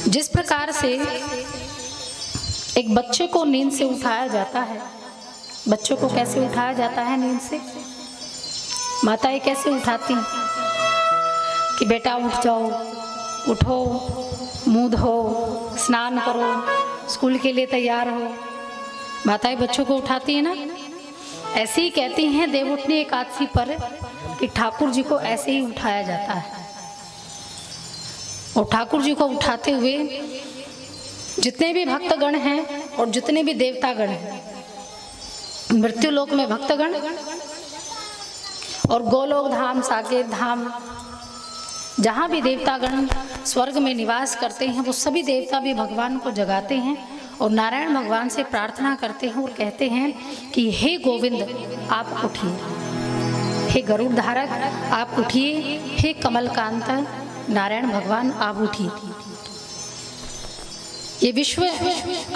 जिस प्रकार से एक बच्चे को नींद से उठाया जाता है, बच्चों को कैसे उठाया जाता है नींद से? माताएं कैसे उठाती हैं कि बेटा उठ जाओ, उठो, मुंह धो, स्नान करो, स्कूल के लिए तैयार हो। माताएं बच्चों को उठाती है ना। ऐसे ही कहती हैं देवउठनी एकादशी पर कि ठाकुर जी को ऐसे ही उठाया जाता है। और ठाकुर जी को उठाते हुए जितने भी भक्तगण हैं और जितने भी देवतागण हैं, मृत्युलोक में भक्तगण और गोलोक धाम, साकेत धाम, जहाँ भी देवतागण स्वर्ग में निवास करते हैं, वो सभी देवता भी भगवान को जगाते हैं और नारायण भगवान से प्रार्थना करते हैं और कहते हैं कि हे गोविंद आप उठिए, हे गरुड़ धारक आप उठिए, हे कमलकांत नारायण भगवान आप उठिए। ये विश्व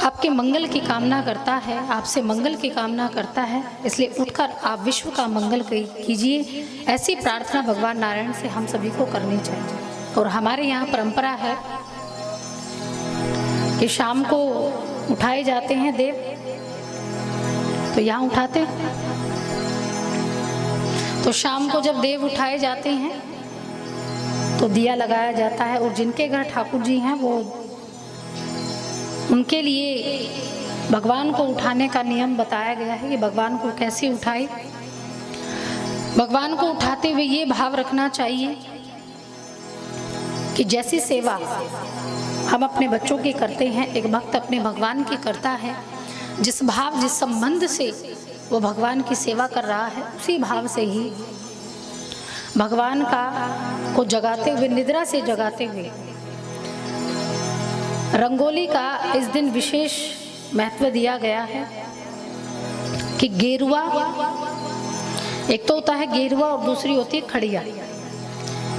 आपके मंगल की कामना करता है, आपसे मंगल की कामना करता है, इसलिए उठकर आप विश्व का मंगल कीजिए। ऐसी प्रार्थना भगवान नारायण से हम सभी को करनी चाहिए। और हमारे यहाँ परंपरा है कि शाम को उठाए जाते हैं देव, तो यहाँ उठाते हैं। तो शाम को जब देव उठाए जाते हैं तो दिया लगाया जाता है और जिनके घर ठाकुर जी हैं वो उनके लिए भगवान को उठाने का नियम बताया गया है कि भगवान को कैसे उठाए। भगवान को उठाते हुए ये भाव रखना चाहिए कि जैसी सेवा हम अपने बच्चों की करते हैं, एक भक्त अपने भगवान की करता है, जिस भाव जिस संबंध से वो भगवान की सेवा कर रहा है, उसी भाव से ही भगवान को जगाते हुए, निद्रा से जगाते हुए। रंगोली का इस दिन विशेष महत्व दिया गया है कि गेरुआ, एक तो होता है गेरुआ और दूसरी होती है खड़िया।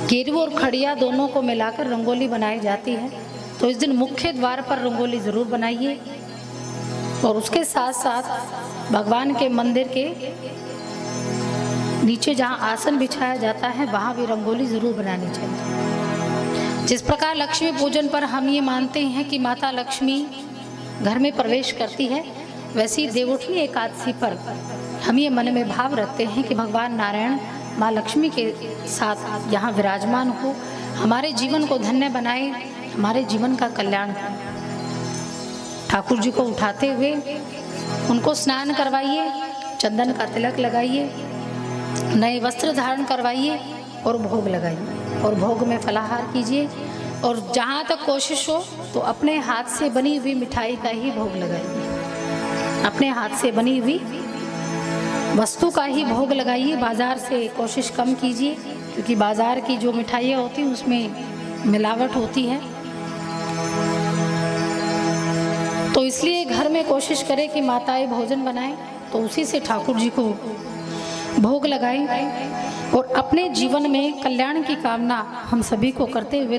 गेरुआ और खड़िया दोनों को मिलाकर रंगोली बनाई जाती है। तो इस दिन मुख्य द्वार पर रंगोली जरूर बनाइए और उसके साथ साथ भगवान के मंदिर के नीचे जहाँ आसन बिछाया जाता है वहाँ भी रंगोली जरूर बनानी चाहिए। जिस प्रकार लक्ष्मी पूजन पर हम ये मानते हैं कि माता लक्ष्मी घर में प्रवेश करती है, वैसे ही देवउठनी एकादशी पर हम ये मन में भाव रखते हैं कि भगवान नारायण माँ लक्ष्मी के साथ यहाँ विराजमान हो, हमारे जीवन को धन्य बनाए, हमारे जीवन का कल्याण हो। ठाकुर जी को उठाते हुए उनको स्नान करवाइए, चंदन का तिलक लगाइए, नए वस्त्र धारण करवाइए और भोग लगाइए और भोग में फलाहार कीजिए। और जहाँ तक कोशिश हो तो अपने हाथ से बनी हुई मिठाई का ही भोग लगाइए, अपने हाथ से बनी हुई वस्तु का ही भोग लगाइए। बाजार से कोशिश कम कीजिए, क्योंकि बाजार की जो मिठाइयाँ होती हैं उसमें मिलावट होती है। तो इसलिए घर में कोशिश करें कि माताएं भोजन बनाएं तो उसी से ठाकुर जी को भोग लगाएं और अपने जीवन में कल्याण की कामना हम सभी को करते हुए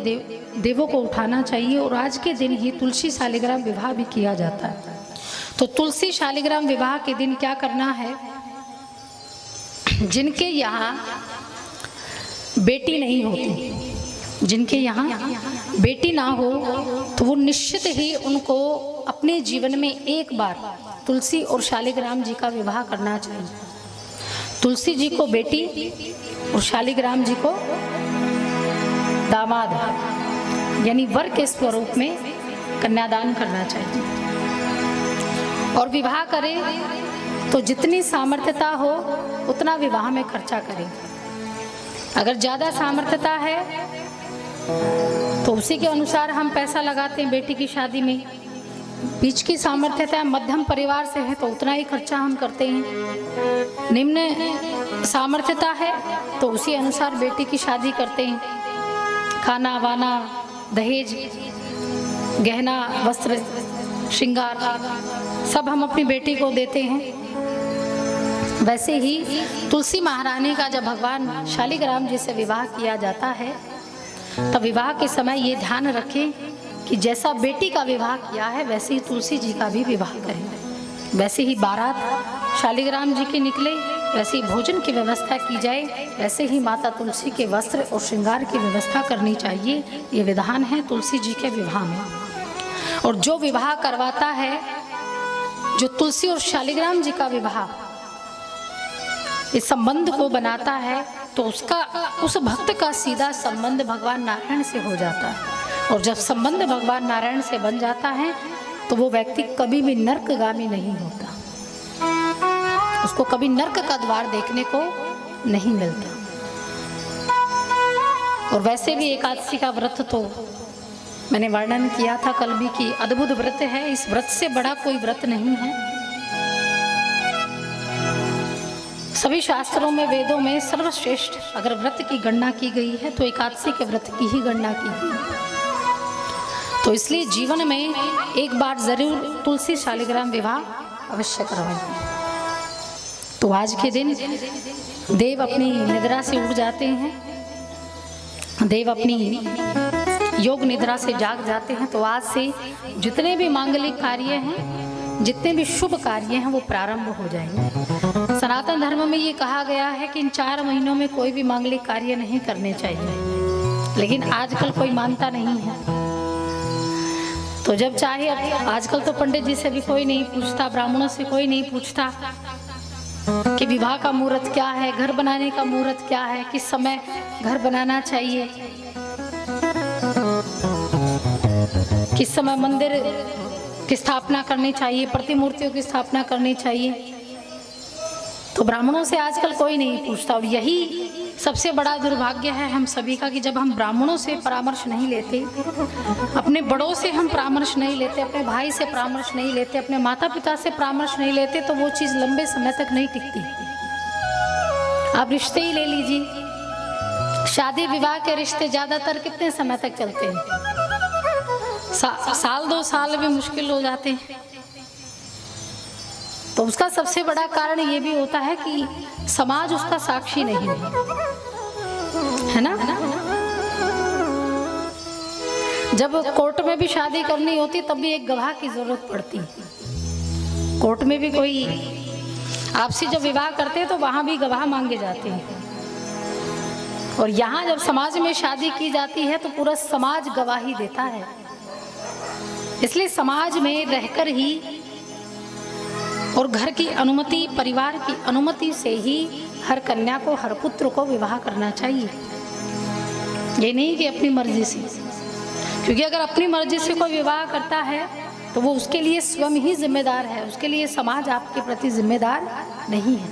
देवों को उठाना चाहिए। और आज के दिन ही तुलसी शालिग्राम विवाह भी किया जाता है। तो तुलसी शालिग्राम विवाह के दिन क्या करना है? जिनके यहाँ बेटी नहीं होती, जिनके यहाँ बेटी ना हो, तो वो निश्चित ही उनको अपने जीवन में एक बार तुलसी और शालिग्राम जी का विवाह करना चाहिए। तुलसी जी को बेटी और शालिग्राम जी को दामाद यानी वर के स्वरूप में कन्यादान करना चाहिए। और विवाह करें तो जितनी सामर्थ्यता हो उतना विवाह में खर्चा करें। अगर ज़्यादा सामर्थ्यता है तो उसी के अनुसार हम पैसा लगाते हैं बेटी की शादी में। बीच की सामर्थ्यता मध्यम परिवार से है तो उतना ही खर्चा हम करते हैं। निम्न सामर्थ्यता है तो उसी अनुसार बेटी की शादी करते हैं। खाना वाना, दहेज, गहना, वस्त्र, श्रृंगार सब हम अपनी बेटी को देते हैं। वैसे ही तुलसी महारानी का जब भगवान शालिग्राम जी से विवाह किया जाता है तब विवाह के समय ये ध्यान रखें कि जैसा बेटी का विवाह किया है वैसे ही तुलसी जी का भी विवाह करें। वैसे ही बारात शालिग्राम जी के निकले वैसी भोजन की व्यवस्था की जाए, वैसे ही माता तुलसी के वस्त्र और श्रृंगार की व्यवस्था करनी चाहिए। ये विधान है तुलसी जी के विवाह में। और जो विवाह करवाता है, जो तुलसी और शालिग्राम जी का विवाह इस संबंध को बनाता है, तो उस भक्त का सीधा संबंध भगवान नारायण से हो जाता है। और जब संबंध भगवान नारायण से बन जाता है तो वो व्यक्ति कभी भी नर्कगामी नहीं होता, उसको कभी नर्क का द्वार देखने को नहीं मिलता। और वैसे भी एकादशी का व्रत तो मैंने वर्णन किया था कल भी कि अद्भुत व्रत है। इस व्रत से बड़ा कोई व्रत नहीं है। सभी शास्त्रों में, वेदों में सर्वश्रेष्ठ अगर व्रत की गणना की गई है तो एकादशी के व्रत की ही गणना की गई है। तो इसलिए जीवन में एक बार जरूर तुलसी शालिग्राम विवाह अवश्य करवाएं। तो आज के दिन देव अपनी निद्रा से उठ जाते हैं, देव अपनी योग निद्रा से जाग जाते हैं। तो आज से जितने भी मांगलिक कार्य हैं, जितने भी शुभ कार्य हैं, वो प्रारंभ हो जाएंगे। सनातन धर्म में ये कहा गया है कि इन 4 महीनों में कोई भी मांगलिक कार्य नहीं करने चाहिए, लेकिन आजकल कोई मानता नहीं है। तो जब चाहे, आजकल तो पंडित जी से भी कोई नहीं पूछता, ब्राह्मणों से कोई नहीं पूछता कि विवाह का मुहूर्त क्या है, घर बनाने का मुहूर्त क्या है, किस समय घर बनाना चाहिए, किस समय मंदिर की स्थापना करनी चाहिए, प्रतिमूर्तियों की स्थापना करनी चाहिए। तो ब्राह्मणों से आजकल कोई नहीं पूछता। और यही सबसे बड़ा दुर्भाग्य है हम सभी का कि जब हम ब्राह्मणों से परामर्श नहीं लेते, अपने बड़ों से हम परामर्श नहीं लेते, अपने भाई से परामर्श नहीं लेते, अपने माता पिता से परामर्श नहीं लेते, तो वो चीज़ लंबे समय तक नहीं टिकती। आप रिश्ते ही ले लीजिए, शादी विवाह के रिश्ते ज़्यादातर कितने समय तक चलते हैं? साल 2 साल भी मुश्किल हो जाते हैं। तो उसका सबसे बड़ा कारण ये भी होता है कि समाज उसका साक्षी नहीं है ना। जब कोर्ट में भी शादी करनी होती तब भी एक गवाह की जरूरत पड़ती है। कोर्ट में भी कोई आपसी जब विवाह करते हैं तो वहां भी गवाह मांगे जाते हैं। और यहाँ जब समाज में शादी की जाती है तो पूरा समाज गवाही देता है। इसलिए समाज में रहकर ही और घर की अनुमति, परिवार की अनुमति से ही हर कन्या को, हर पुत्र को विवाह करना चाहिए। ये नहीं कि अपनी मर्जी से, क्योंकि अगर अपनी मर्जी से कोई विवाह करता है तो वो उसके लिए स्वयं ही जिम्मेदार है, उसके लिए समाज आपके प्रति जिम्मेदार नहीं है।